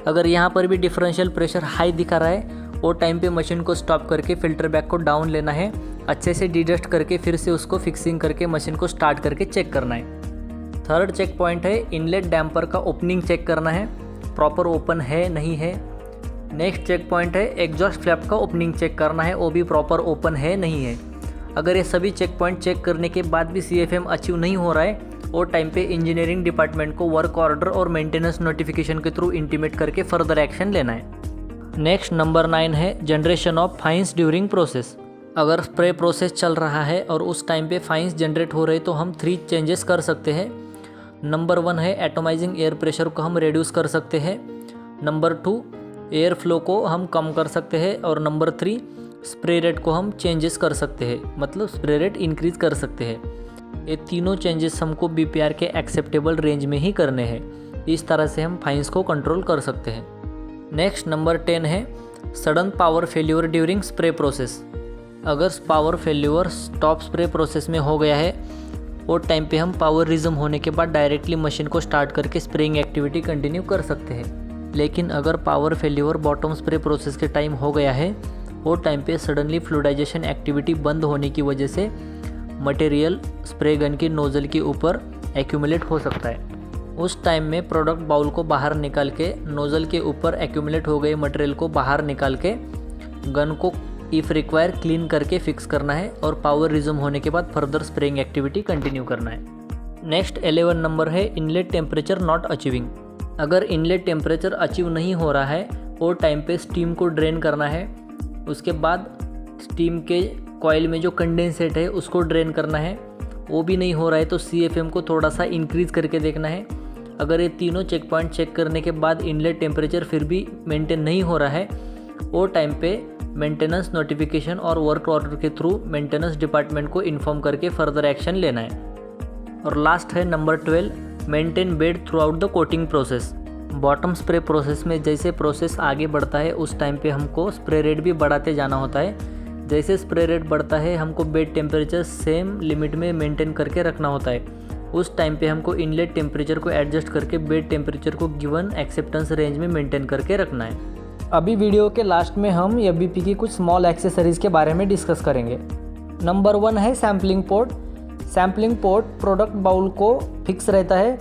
अगर यहाँ पर भी डिफरेंशियल प्रेशर हाई दिखा रहा है वो टाइम पे मशीन को स्टॉप करके फिल्टर बैग को डाउन लेना है, अच्छे से डिडस्ट करके फिर से उसको फिक्सिंग करके मशीन को स्टार्ट करके चेक करना है। थर्ड चेक पॉइंट है इनलेट डैम्पर का ओपनिंग चेक करना है, प्रॉपर ओपन है नहीं है। नेक्स्ट चेक पॉइंट है एग्जॉस्ट फ्लैप का ओपनिंग चेक करना है, वो भी प्रॉपर ओपन है नहीं है। अगर ये सभी चेक पॉइंट चेक करने के बाद भी CFM अचीव नहीं हो रहा है वो टाइम पे इंजीनियरिंग डिपार्टमेंट को वर्क ऑर्डर और मेंटेनेंस नोटिफिकेशन के थ्रू इंटीमेट करके फर्दर एक्शन लेना है। नेक्स्ट नंबर 9 है जनरेशन ऑफ फाइंस ड्यूरिंग प्रोसेस। अगर स्प्रे प्रोसेस चल रहा है और उस टाइम पे फाइंस जनरेट हो रहे तो हम 3 चेंजेस कर सकते हैं। नंबर 1 है एटोमाइजिंग एयर प्रेशर को हम रिड्यूस कर सकते हैं। नंबर 2 एयर फ्लो को हम कम कर सकते हैं। और नंबर 3 स्प्रे रेट को हम चेंजेस कर सकते हैं, मतलब स्प्रे रेट इंक्रीज कर सकते हैं। ये तीनों चेंजेस हमको BPR के एक्सेप्टेबल रेंज में ही करने हैं। इस तरह से हम फाइंस को कंट्रोल कर सकते हैं। नेक्स्ट नंबर 10 है sudden power failure during spray process. अगर power failure top spray process में हो गया है वो टाइम पे हम पावर रिज्म होने के बाद डायरेक्टली मशीन को स्टार्ट करके स्प्रेइंग एक्टिविटी कंटिन्यू कर सकते हैं। लेकिन अगर power failure bottom spray process के टाइम हो गया है वो टाइम पे सडनली फ्लूइडाइजेशन एक्टिविटी बंद होने की वजह से मटेरियल स्प्रे गन की नोज़ल के ऊपर एक्यूमुलेट हो सकता है। उस टाइम में प्रोडक्ट बाउल को बाहर निकाल के नोज़ल के ऊपर एक्यूमुलेट हो गए मटेरियल को बाहर निकाल के गन को इफ़ रिक्वायर क्लीन करके फिक्स करना है और पावर रिज्यूम होने के बाद फर्दर स्प्रेइंग एक्टिविटी कंटिन्यू करना है। नेक्स्ट 11 नंबर है इनलेट टेम्परेचर नॉट अचीविंग। अगर इनलेट टेम्परेचर अचीव नहीं हो रहा है और टाइम पे स्टीम को ड्रेन करना है, उसके बाद स्टीम के कॉइल में जो कंडेंसेट है उसको ड्रेन करना है, वो भी नहीं हो रहा है तो CFM को थोड़ा सा इंक्रीज़ करके देखना है। अगर ये तीनों चेक पॉइंट चेक करने के बाद इनलेट टेम्परेचर फिर भी मेंटेन नहीं हो रहा है, वो टाइम पे मेंटेनेंस नोटिफिकेशन और वर्क ऑर्डर के थ्रू मेंटेनेंस डिपार्टमेंट को इन्फॉर्म करके फर्दर एक्शन लेना है। और लास्ट है number 12, maintain bed through out the coating process. Bottom spray process में जैसे प्रोसेस आगे बढ़ता है उस टाइम पे हमको स्प्रे रेट भी बढ़ाते जाना होता है। जैसे स्प्रे रेट बढ़ता है हमको बेड टेम्परेचर सेम लिमिट में मेंटेन करके रखना होता है। उस टाइम पे हमको इनलेट टेम्परेचर को एडजस्ट करके बेड टेम्परेचर को गिवन एक्सेप्टेंस रेंज में मेंटेन करके रखना है। अभी वीडियो के लास्ट में हम FBP की कुछ स्मॉल एक्सेसरीज़ के बारे में डिस्कस करेंगे। नंबर 1 है sampling port. Sampling port product bowl को फिक्स रहता है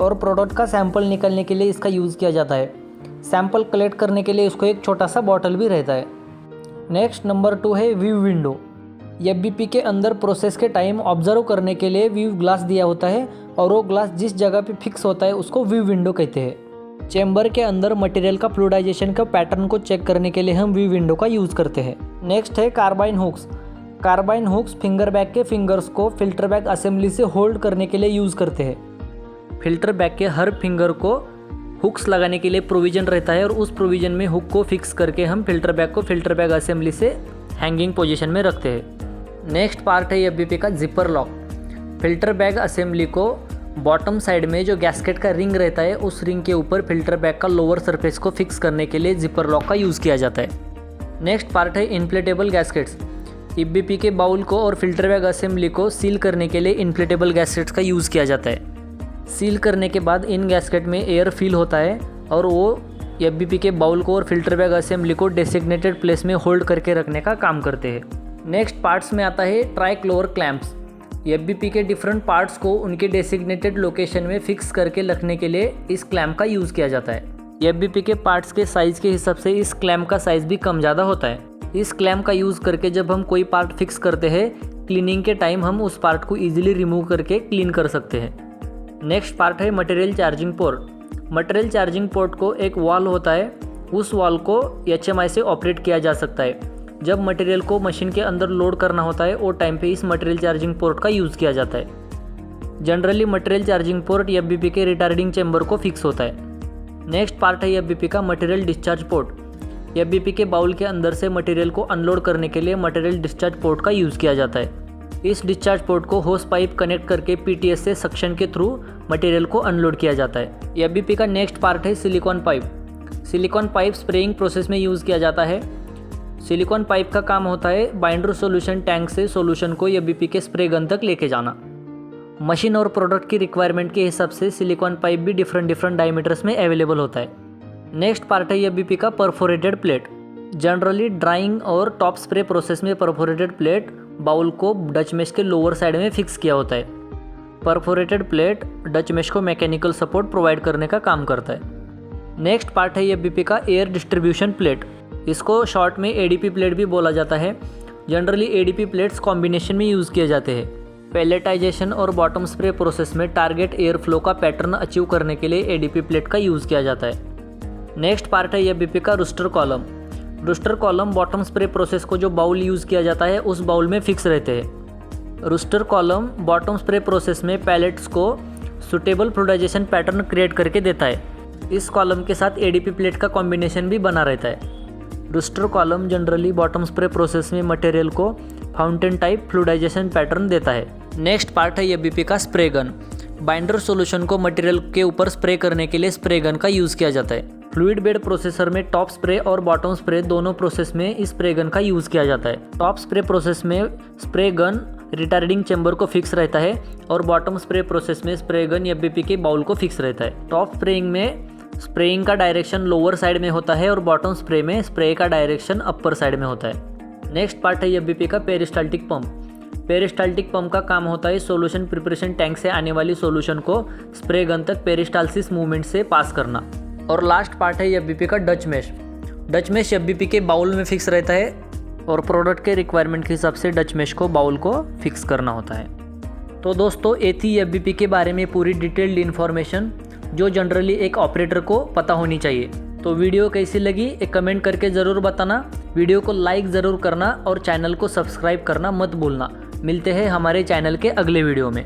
और प्रोडक्ट का सैंपल निकलने के लिए इसका यूज़ किया जाता है। सैंपल कलेक्ट करने के लिए उसको एक छोटा सा बॉटल भी रहता है। नेक्स्ट नंबर 2 है व्यू विंडो। FBP के अंदर प्रोसेस के टाइम ऑब्जर्व करने के लिए व्यू ग्लास दिया होता है और वो ग्लास जिस जगह पे फिक्स होता है उसको व्यू विंडो कहते हैं। चेंबर के अंदर मटेरियल का फ्लूइडाइजेशन का पैटर्न को चेक करने के लिए हम व्यू विंडो का यूज़ करते हैं। नेक्स्ट है carbine hooks. Carbine hooks finger bag के फिंगर्स को फिल्टर बैग असेंबली से होल्ड करने के लिए यूज़ करते हैं। फिल्टर बैग के हर फिंगर को हुक्स लगाने के लिए प्रोविज़न रहता है और उस प्रोविज़न में हुक को फिक्स करके हम फिल्टर बैग को फिल्टर बैग असेंबली से हैंगिंग पोजीशन में रखते हैं। नेक्स्ट पार्ट है FBP का zipper lock. Filter bag assembly को बॉटम साइड में जो गैस्केट का रिंग रहता है उस रिंग के ऊपर फिल्टर बैग का लोअर सरफेस को फिक्स करने के लिए जिपर लॉक का यूज़ किया जाता है। नेक्स्ट पार्ट है इन्फ्लेटेबल गैस्केट्स। FBP के बाउल को और फिल्टर बैग असेंबली को सील करने के लिए इन्फ्लेटेबल गैस्केट्स का यूज़ किया जाता है। सील करने के बाद इन गैस्केट में एयर फिल होता है और वो FBP के बाउल को और फिल्टर बैग असेंबली को डेसिग्नेटेड प्लेस में होल्ड करके रखने का काम करते हैं। नेक्स्ट पार्ट्स में आता है ट्राइक्लोर क्लैंप्स। FBP के डिफरेंट पार्ट्स को उनके डेसिग्नेटेड लोकेशन में फिक्स करके रखने के लिए इस क्लैंप का यूज़ किया जाता है। FBP के पार्ट्स के साइज़ के हिसाब से इस क्लैंप का साइज़ भी कम ज़्यादा होता है। इस क्लैंप का यूज़ करके जब हम कोई पार्ट फिक्स करते हैं, क्लीनिंग के टाइम हम उस पार्ट को ईजिली रिमूव करके क्लीन कर सकते हैं। नेक्स्ट पार्ट है material charging port. Material charging port को एक वॉल होता है, उस वॉल को HMI से ऑपरेट किया जा सकता है। जब मटेरियल को मशीन के अंदर लोड करना होता है वो टाइम पे इस मटेरियल चार्जिंग पोर्ट का यूज़ किया जाता है। Generally material charging port FBP के रिटार्डिंग चैम्बर को फिक्स होता है। नेक्स्ट पार्ट है FBP का मटेरियल डिस्चार्ज पोर्ट। FBP के बाउल के अंदर से मटेरियल को अनलोड करने के लिए मटेरियल डिस्चार्ज पोर्ट का यूज़ किया जाता है। इस डिस्चार्ज पोर्ट को होस पाइप कनेक्ट करके PTS से सक्शन के थ्रू मटेरियल को अनलोड किया जाता है। FBP का नेक्स्ट पार्ट है silicon pipe. Silicon pipe spraying process में यूज़ किया जाता है। सिलिकॉन पाइप का काम होता है बाइंडर सॉल्यूशन टैंक से सॉल्यूशन को FBP के स्प्रे गन तक लेके जाना। मशीन और प्रोडक्ट की रिक्वायरमेंट के हिसाब से सिलिकॉन पाइप भी डिफरेंट डायमीटर्स में अवेलेबल होता है। नेक्स्ट पार्ट है FBP का परफोरेटेड प्लेट। जनरली ड्राइंग और टॉप स्प्रे प्रोसेस में परफोरेटेड प्लेट बाउल को डच मेश के लोअर साइड में फिक्स किया होता है। परफोरेटेड प्लेट डच मेश को मैकेनिकल सपोर्ट प्रोवाइड करने का काम करता है। नेक्स्ट पार्ट है FBP का एयर डिस्ट्रीब्यूशन प्लेट। इसको शॉर्ट में ADP प्लेट भी बोला जाता है। जनरली ADP प्लेट्स कॉम्बिनेशन में यूज़ किए जाते हैं। पैलेटाइजेशन और बॉटम स्प्रे प्रोसेस में टारगेट एयर फ्लो का पैटर्न अचीव करने के लिए ADP प्लेट का यूज़ किया जाता है। नेक्स्ट पार्ट है FBP का Wurster column. Wurster column bottom spray process को जो बाउल यूज़ किया जाता है उस बाउल में फिक्स रहते हैं। Wurster column bottom spray process में पैलेट्स को सुटेबल फ्लूइडाइजेशन पैटर्न क्रिएट करके देता है। इस कॉलम के साथ ADP प्लेट का कॉम्बिनेशन भी बना रहता है। Wurster column generally bottom spray process में मटेरियल को फाउंटेन टाइप फ्लूइडाइजेशन पैटर्न देता है। नेक्स्ट पार्ट है FBP का स्प्रे गन। बाइंडर सॉल्यूशन को मटेरियल के ऊपर स्प्रे करने के लिए स्प्रे गन का यूज़ किया जाता है। फ्लूइड बेड प्रोसेसर में टॉप स्प्रे और बॉटम स्प्रे दोनों प्रोसेस में इस स्प्रे गन का यूज़ किया जाता है। टॉप स्प्रे प्रोसेस में स्प्रे गन रिटार्डिंग चैम्बर को फिक्स रहता है और बॉटम स्प्रे प्रोसेस में स्प्रे गन FBP के बाउल को फिक्स रहता है। टॉप स्प्रेइंग में स्प्रेइंग का डायरेक्शन लोअर साइड में होता है और बॉटम स्प्रे में स्प्रे का डायरेक्शन अपर साइड में होता है। नेक्स्ट पार्ट है FBP का पेरिस्टाल्टिक पंप। पेरिस्टाल्टिक पंप का काम होता है सॉल्यूशन प्रिपरेशन टैंक से आने वाली सॉल्यूशन को स्प्रे गन तक पेरिस्टाल्सिस मूवमेंट से पास करना। और लास्ट पार्ट है FBP का डच मेश। डच मेश एफबीपी के बाउल में फिक्स रहता है और प्रोडक्ट के रिक्वायरमेंट के हिसाब से डच मेश को बाउल को फिक्स करना होता है। तो दोस्तों ये थी एफबीपी के बारे में पूरी डिटेल्ड इन्फॉर्मेशन जो जनरली एक ऑपरेटर को पता होनी चाहिए। तो वीडियो कैसी लगी एक कमेंट करके ज़रूर बताना, वीडियो को लाइक ज़रूर करना और चैनल को सब्सक्राइब करना मत भूलना। मिलते हैं हमारे चैनल के अगले वीडियो में।